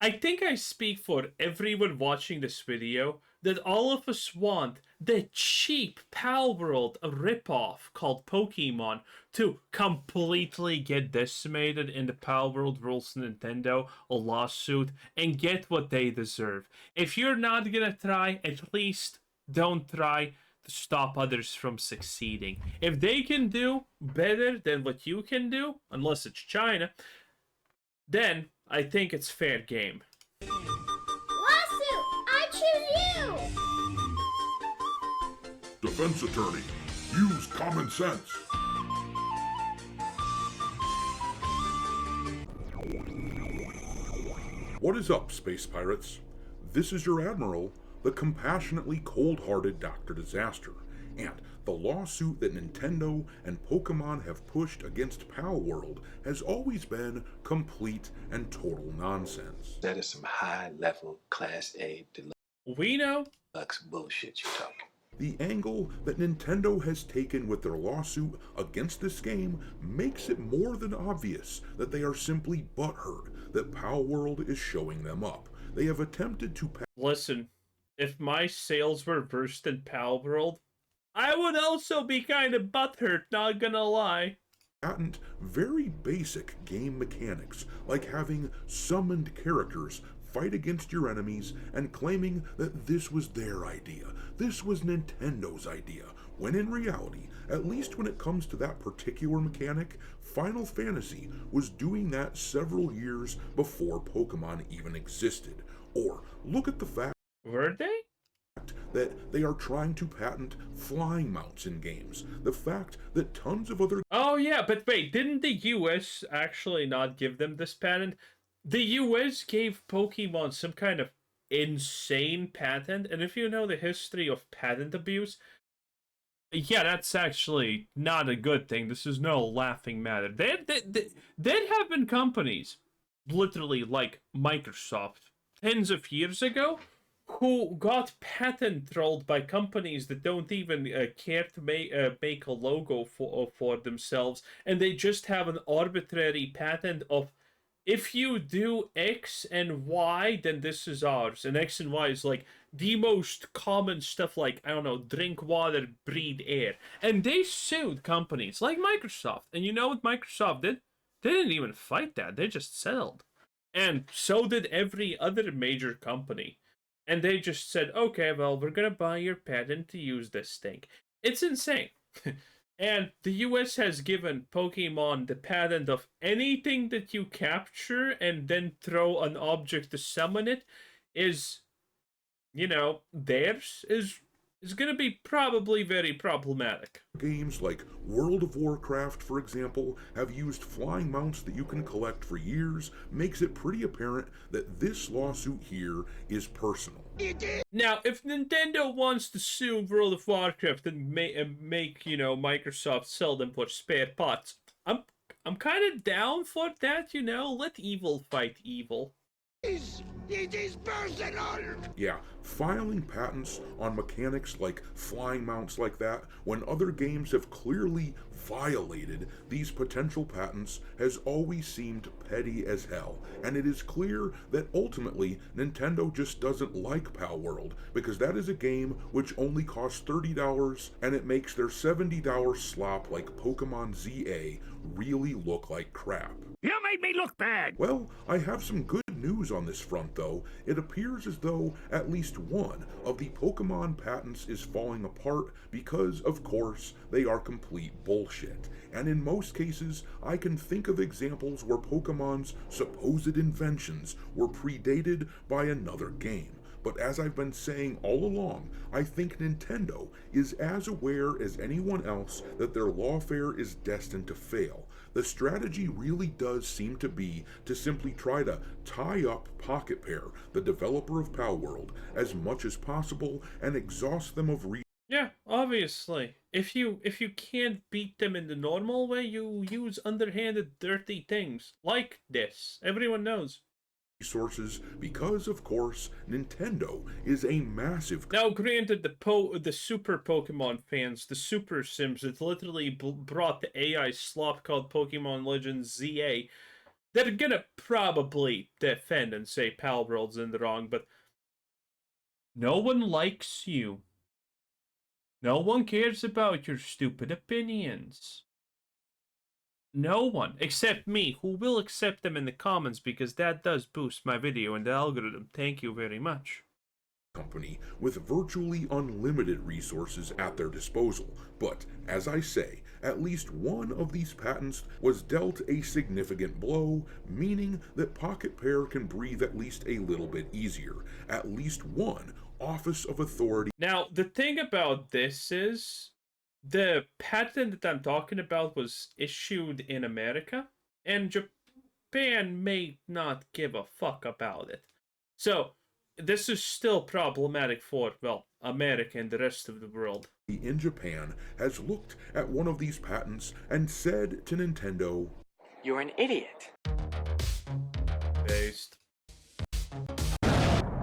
I think I speak for everyone watching this video that all of us want the cheap Palworld ripoff called Pokemon to completely get decimated in the Palworld rules Nintendo a lawsuit and get what they deserve. If you're not gonna try, at least don't try to stop others from succeeding. If they can do better than what you can do, unless it's China, then I think it's fair game. Lawsuit! I choose you! Defense attorney, use common sense. What is up, space pirates? This is your admiral, the compassionately cold-hearted Dr. Disaster, and the lawsuit that Nintendo and Pokemon have pushed against Palworld has always been complete and total nonsense. That is some high-level, Class A We know. deluxe bullshit you're talking. The angle that Nintendo has taken with their lawsuit against this game makes it more than obvious that they are simply butthurt that Palworld is showing them up. They have attempted to Listen, if my sales were worse than Palworld, I would also be kind of butthurt, not gonna lie. patent very basic game mechanics, like having summoned characters fight against your enemies and claiming that this was their idea, this was Nintendo's idea, when in reality, at least when it comes to that particular mechanic, Final Fantasy was doing that several years before Pokemon even existed. Or look at the fact Were they? that they are trying to patent flying mounts in games. The fact that tons of other Oh yeah, but wait, didn't the US actually not give them this patent? The US gave Pokemon some kind of insane patent, and if you know the history of patent abuse, yeah, that's actually not a good thing. This is no laughing matter. There have been companies, literally like Microsoft, tens of years ago, who got patent trolled by companies that don't even care to make a logo for themselves, and they just have an arbitrary patent of, if you do X and Y, then this is ours. And X and Y is like the most common stuff, like, I don't know, drink water, breathe air. And they sued companies like Microsoft. And you know what Microsoft did? They didn't even fight that. They just settled. And so did every other major company. And they just said, okay, well, we're gonna buy your patent to use this thing. It's insane. And the US has given Pokemon the patent of anything that you capture and then throw an object to summon it is, you know, theirs is going to be probably very problematic. games like World of Warcraft, for example, have used flying mounts that you can collect for years, makes it pretty apparent that this lawsuit here is personal. Now, if Nintendo wants to sue World of Warcraft and make, you know, Microsoft sell them for spare parts, I'm kind of down for that, you know. Let evil fight evil. It is personal! Yeah, filing patents on mechanics like flying mounts like that, when other games have clearly violated these potential patents, has always seemed petty as hell. And it is clear that ultimately Nintendo just doesn't like Palworld, because that is a game which only costs $30 and it makes their $70 slop like Pokemon ZA really look like crap. You made me look bad! Well, I have some good news on this front though. It appears as though at least one of the Pokemon patents is falling apart because, of course, they are complete bullshit. And in most cases, I can think of examples where Pokemon's supposed inventions were predated by another game. But as I've been saying all along, I think Nintendo is as aware as anyone else that their lawfare is destined to fail. The strategy really does seem to be to simply try to tie up Pocket Pair, the developer of Palworld, as much as possible and exhaust them of Yeah, obviously. If you can't beat them in the normal way, you use underhanded, dirty things like this. Everyone knows. resources because, of course, Nintendo is a massive Now, granted, the Super Pokemon fans, the Super Sims that literally brought the AI slop called Pokemon Legends ZA, they're gonna probably defend and say Palworld's in the wrong, but no one likes you. No one cares about your stupid opinions. No one, except me, who will accept them in the comments because that does boost my video in the algorithm. Thank you very much. Company with virtually unlimited resources at their disposal, but as I say, at least one of these patents was dealt a significant blow, meaning that Pocket Pair can breathe at least a little bit easier. At least one Office of Authority. Now, the thing about this is, the patent that I'm talking about was issued in America, and Japan may not give a fuck about it. So, this is still problematic for, well, America and the rest of the world. In Japan has looked at one of these patents and said to Nintendo, "You're an idiot." Based.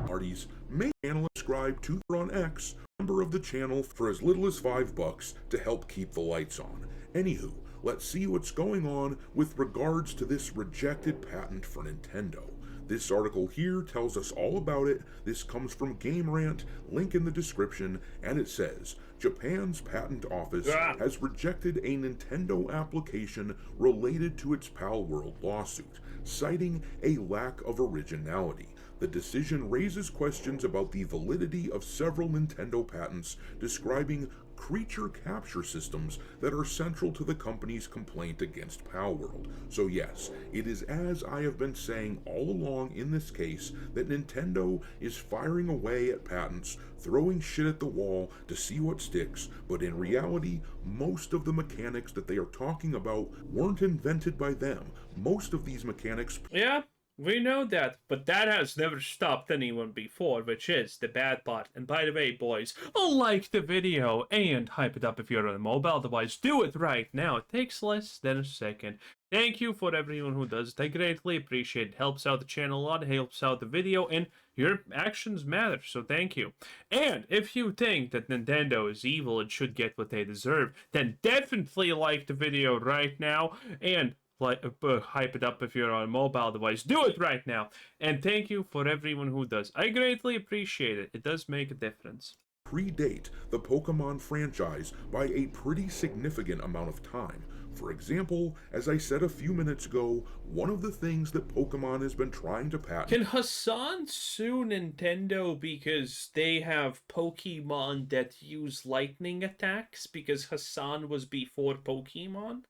Parties may channel subscribe to on X, member of the channel for as little as $5 to help keep the lights on. Anywho, let's see what's going on with regards to this rejected patent for Nintendo. This article here tells us all about it. This comes from Game Rant, link in the description, and it says, Japan's patent office has rejected a Nintendo application related to its Palworld lawsuit, citing a lack of originality. The decision raises questions about the validity of several Nintendo patents describing creature capture systems that are central to the company's complaint against Palworld. So yes, it is as I have been saying all along in this case that Nintendo is firing away at patents, throwing shit at the wall to see what sticks, but in reality, most of the mechanics that they are talking about weren't invented by them. Most of these mechanics... Yeah, we know that, but that has never stopped anyone before, which is the bad part. And by the way, boys, like the video and hype it up if you're on a mobile device. Do it right now. It takes less than a second. Thank you for everyone who does it. I greatly appreciate it. Helps out the channel a lot, helps out the video, and your actions matter, so thank you. And if you think that Nintendo is evil and should get what they deserve, then definitely like the video right now, and hype it up if you're on a mobile device. Do it right now. And thank you for everyone who does. I greatly appreciate it. It does make a difference. Predate the Pokemon franchise by a pretty significant amount of time. For example, as I said a few minutes ago, one of the things that Pokemon has been trying to patent... Can Hassan sue Nintendo because they have Pokemon that use lightning attacks because Hassan was before Pokemon?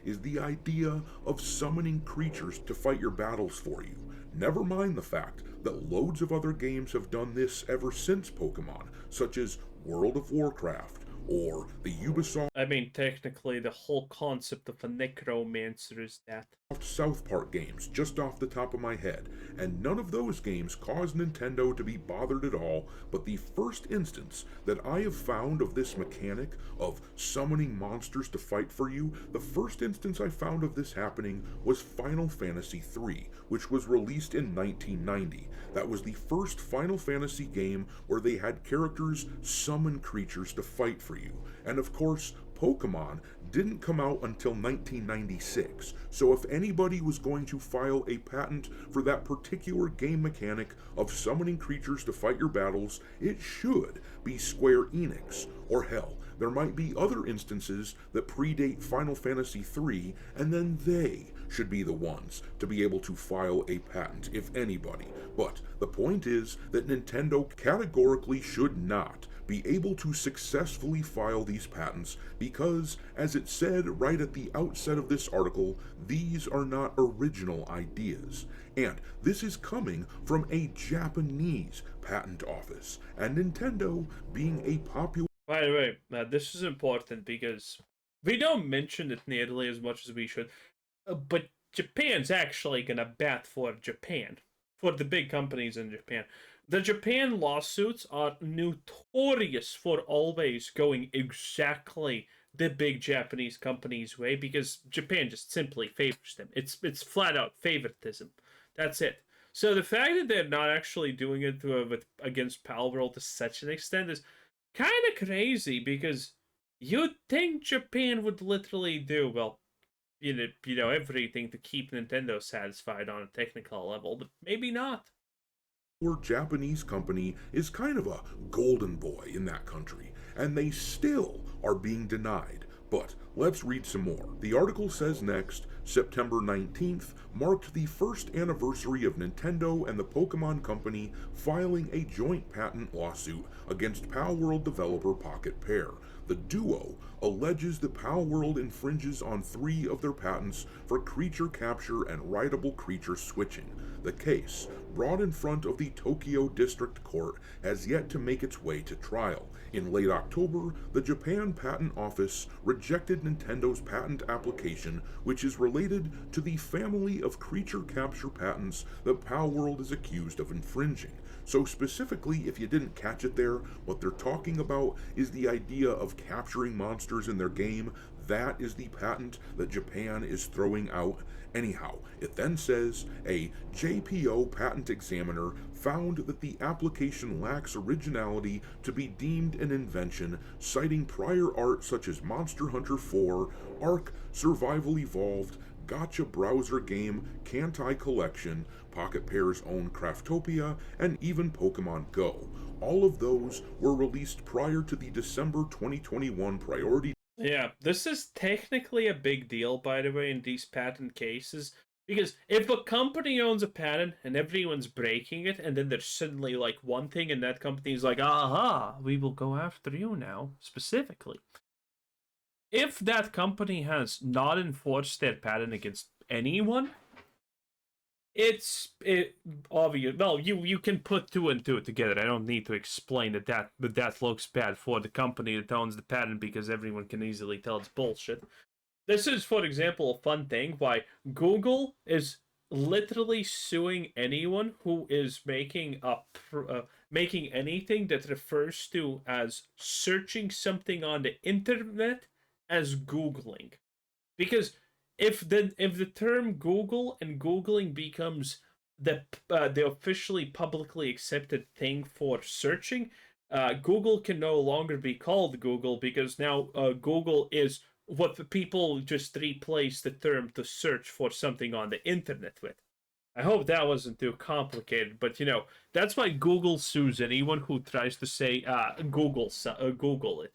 Is the idea of summoning creatures to fight your battles for you. Never mind the fact that loads of other games have done this ever since Pokemon, such as World of Warcraft, or the Ubisoft... I mean, technically, the whole concept of a necromancer is that. South Park games, just off the top of my head, and none of those games caused Nintendo to be bothered at all, but the first instance that I have found of this mechanic of summoning monsters to fight for you, the first instance I found of this happening was Final Fantasy III, which was released in 1990. That was the first Final Fantasy game where they had characters summon creatures to fight for you, and of course, Pokemon didn't come out until 1996, so if anybody was going to file a patent for that particular game mechanic of summoning creatures to fight your battles, it should be Square Enix, or hell, there might be other instances that predate Final Fantasy III, and then they should be the ones to be able to file a patent, if anybody. But the point is that Nintendo categorically should not be able to successfully file these patents because, as it said right at the outset of this article, these are not original ideas. And this is coming from a Japanese patent office, and Nintendo being a popular... By the way, this is important because we don't mention it nearly as much as we should, but Japan's actually gonna bat for Japan, for the big companies in Japan. The Japan lawsuits are notorious for always going exactly the big Japanese companies' way because Japan just simply favors them. It's flat out favoritism. That's it. So the fact that they're not actually doing it against Palworld to such an extent is kind of crazy because you'd think Japan would literally do, well, everything to keep Nintendo satisfied on a technical level, but maybe not. Japanese company is kind of a golden boy in that country, and they still are being denied. But let's read some more. The article says next, September 19th marked the first anniversary of Nintendo and the Pokemon Company filing a joint patent lawsuit against Palworld developer Pocket Pair. The duo alleges that Palworld infringes on 3 of their patents for creature capture and rideable creature switching. The case, brought in front of the Tokyo District Court, has yet to make its way to trial. In late October, the Japan Patent Office rejected Nintendo's patent application, which is related to the family of creature capture patents that Palworld is accused of infringing. So specifically, if you didn't catch it there, what they're talking about is the idea of capturing monsters in their game. That is the patent that Japan is throwing out. Anyhow, it then says a JPO patent examiner found that the application lacks originality to be deemed an invention, citing prior art such as Monster Hunter 4, Ark Survival Evolved, Gacha browser game Kantai Collection, Pocket Pair's own Craftopia, and even Pokemon Go. All of those were released prior to the December 2021 priority. Yeah, this is technically a big deal, by the way, in these patent cases. Because if a company owns a patent and everyone's breaking it, and then there's suddenly like one thing, and that company's like, aha, we will go after you now, specifically. If that company has not enforced their patent against anyone, it's obvious. Well, you can put 2 and 2 together. I don't need to explain that looks bad for the company that owns the patent, because everyone can easily tell it's bullshit. This is, for example, a fun thing why Google is literally suing anyone who is making making anything that refers to as searching something on the internet as Googling, because if the term Google and Googling becomes the officially publicly accepted thing for searching, Google can no longer be called Google, because now Google is what the people just replace the term to search for something on the internet with. I hope that wasn't too complicated, but that's why Google sues anyone who tries to say Google it.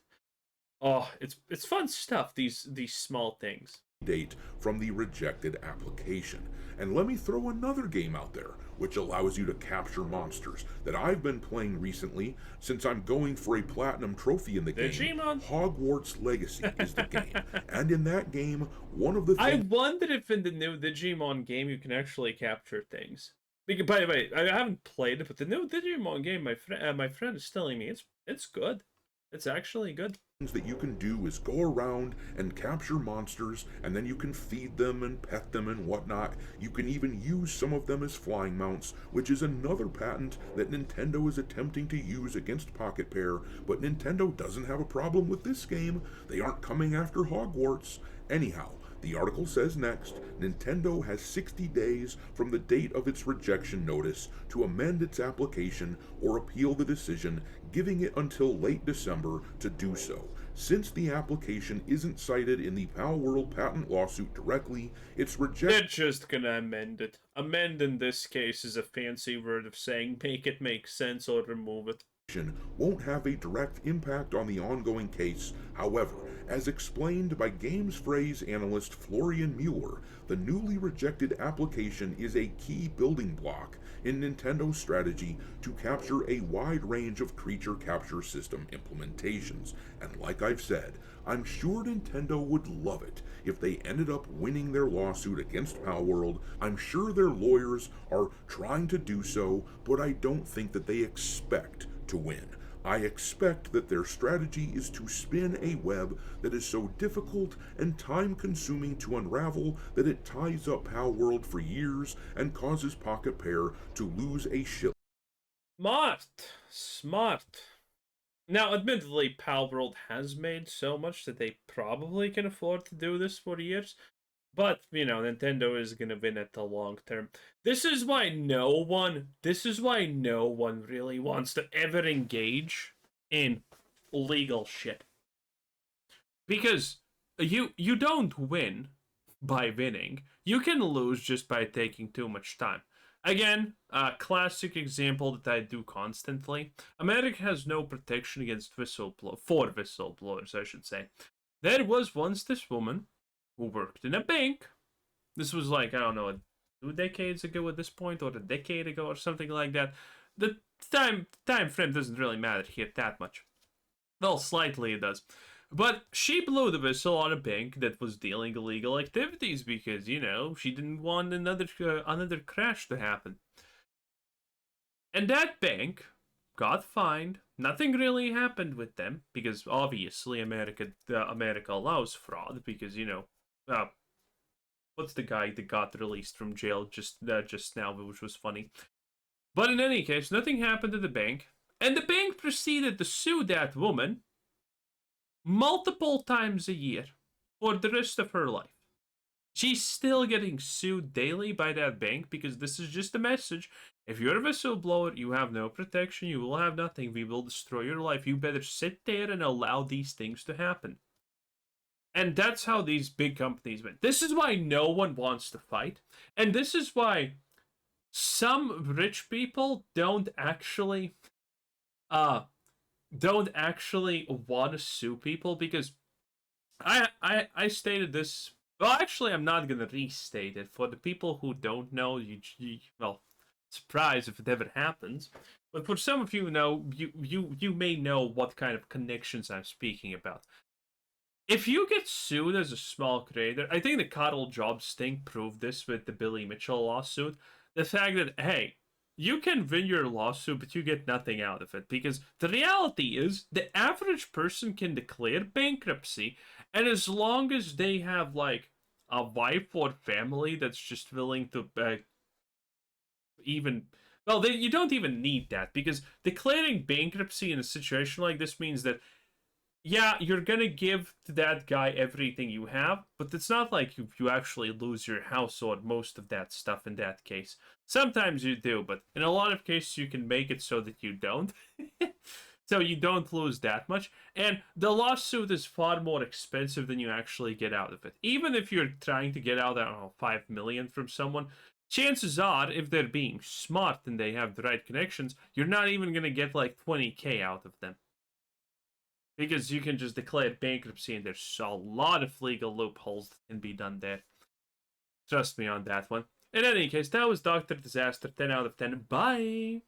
Oh, it's fun stuff, these small things. Date from the rejected application. And let me throw another game out there, which allows you to capture monsters that I've been playing recently since I'm going for a platinum trophy in the game. Digimon? Hogwarts Legacy is the game. And in that game, one of the I wonder if in the new Digimon game you can actually capture things. Because, by the way, I haven't played it, but the new Digimon game, my friend is telling me it's good. It's actually good. That you can do is go around and capture monsters, and then you can feed them and pet them and whatnot. You can even use some of them as flying mounts, which is another patent that Nintendo is attempting to use against Pocket Pair, but Nintendo doesn't have a problem with this game. They aren't coming after Hogwarts. Anyhow, the article says next, Nintendo has 60 days from the date of its rejection notice to amend its application or appeal the decision, giving it until late December to do so. Since the application isn't cited in the Palworld patent lawsuit directly, it's rejected. They're just gonna amend it. Amend in this case is a fancy word of saying make it make sense or remove it. Won't have a direct impact on the ongoing case. However, as explained by Games Phrase analyst Florian Mueller, the newly rejected application is a key building block in Nintendo's strategy to capture a wide range of creature capture system implementations. And like I've said, I'm sure Nintendo would love it if they ended up winning their lawsuit against Palworld. I'm sure their lawyers are trying to do so, but I don't think that they expect to win. I expect that their strategy is to spin a web that is so difficult and time-consuming to unravel that it ties up Palworld for years and causes Pocket Pair to lose a shit. Smart. Now, admittedly, Palworld has made so much that they probably can afford to do this for years. But, Nintendo is going to win at the long term. This is why no one really wants to ever engage in legal shit. Because you don't win by winning. You can lose just by taking too much time. Again, a classic example that I do constantly. America has no protection against whistleblowers, I should say. There was once this woman who worked in a bank. This was like, I don't know, 2 decades ago at this point, or a decade ago, or something like that. The time frame doesn't really matter here that much. Well, slightly it does. But she blew the whistle on a bank that was dealing illegal activities because, you know, she didn't want another crash to happen. And that bank got fined. Nothing really happened with them because obviously America allows fraud because, you know, what's the guy that got released from jail just now, which was funny. But in any case, nothing happened to the bank, and the bank proceeded to sue that woman multiple times a year for the rest of her life. She's still getting sued daily by that bank because this is just a message. If you're a whistleblower, you have no protection, you will have nothing, we will destroy your life. You better sit there and allow these things to happen. And that's how these big companies win. This is why no one wants to fight. And this is why some rich people don't actually want to sue people, because I stated this. Well, actually, I'm not gonna restate it for the people who don't know. Well, surprise if it ever happens. But for some of you know, you may know what kind of connections I'm speaking about. If you get sued as a small creator, I think the Coddle Jobs thing proved this with the Billy Mitchell lawsuit. The fact that, hey, you can win your lawsuit, but you get nothing out of it. Because the reality is, the average person can declare bankruptcy, and as long as they have, like, a wife or family that's just willing to you don't even need that, because declaring bankruptcy in a situation like this means that, yeah, you're gonna give to that guy everything you have, but it's not like you actually lose your house or most of that stuff in that case. Sometimes you do, but in a lot of cases you can make it so that you don't. So you don't lose that much. And the lawsuit is far more expensive than you actually get out of it. Even if you're trying to get out, I don't know, 5 million from someone, chances are, if they're being smart and they have the right connections, you're not even gonna get like 20k out of them. Because you can just declare bankruptcy, and there's a lot of legal loopholes that can be done there. Trust me on that one. In any case, that was Dr. Disaster, 10 out of 10. Bye!